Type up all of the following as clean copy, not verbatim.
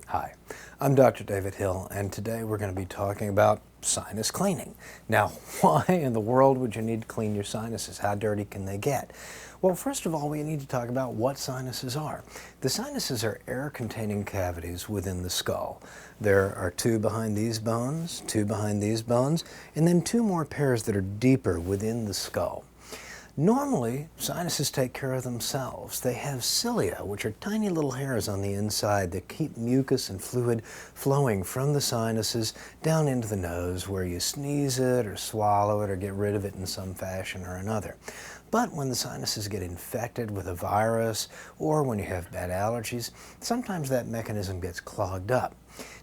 Hi, I'm Dr. David Hill, and today we're going to be talking about sinus cleaning. Now, why in the world would you need to clean your sinuses? How dirty can they get? Well, first of all, we need to talk about what sinuses are. The sinuses are air-containing cavities within the skull. There are two behind these bones, two behind these bones, and then two more pairs that are deeper within the skull. Normally, sinuses take care of themselves. They have cilia, which are tiny little hairs on the inside that keep mucus and fluid flowing from the sinuses down into the nose where you sneeze it or swallow it or get rid of it in some fashion or another. But when the sinuses get infected with a virus or when you have bad allergies, sometimes that mechanism gets clogged up.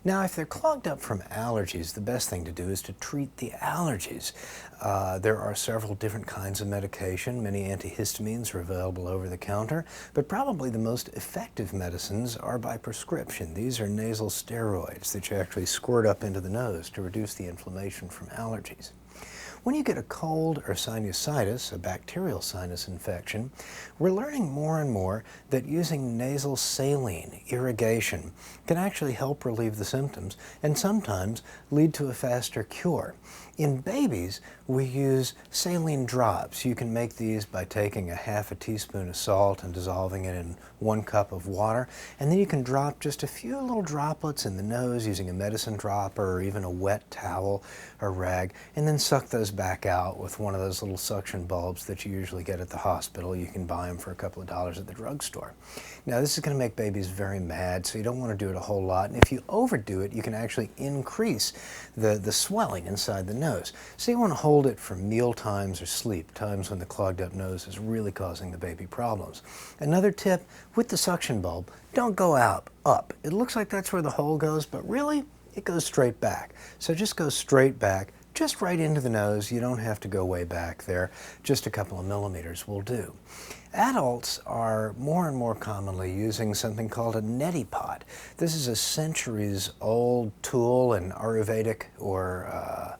Now, if they're clogged up from allergies, the best thing to do is to treat the allergies. There are several different kinds of medication. Many antihistamines are available over the counter, but probably the most effective medicines are by prescription. These are nasal steroids that you actually squirt up into the nose to reduce the inflammation from allergies. When you get a cold or sinusitis, a bacterial sinus infection, we're learning more and more that using nasal saline irrigation can actually help relieve the symptoms and sometimes lead to a faster cure. In babies, we use saline drops. You can make these by taking a half a teaspoon of salt and dissolving it in 1 cup of water, and then you can drop just a few little droplets in the nose using a medicine dropper or even a wet towel or rag, and then suck those back out with one of those little suction bulbs that you usually get at the hospital. You can buy them for a couple of dollars at the drugstore. Now, this is going to make babies very mad, so you don't want to do it a whole lot, and if you overdo it, you can actually increase the swelling inside the nose. So you want to hold it for meal times or sleep, times when the clogged up nose is really causing the baby problems. Another tip, with the suction bulb, don't go up. It looks like that's where the hole goes, but really, it goes straight back. So just go straight back, just right into the nose. You don't have to go way back there. Just a couple of millimeters will do. Adults are more and more commonly using something called a neti pot. This is a centuries-old tool in Ayurvedic or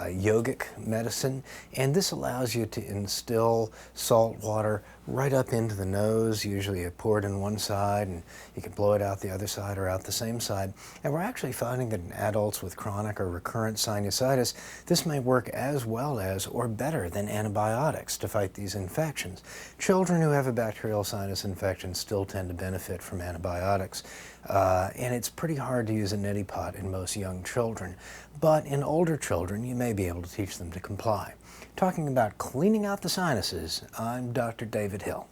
yogic medicine, and this allows you to instill salt water right up into the nose. Usually you pour it in one side and you can blow it out the other side or out the same side. And we're actually finding that in adults with chronic or recurrent sinusitis, this may work as well as or better than antibiotics to fight these infections. Children who have a bacterial sinus infection still tend to benefit from antibiotics. And it's pretty hard to use a neti pot in most young children. But in older children, you may be able to teach them to comply. Talking about cleaning out the sinuses, I'm Dr. David Hill.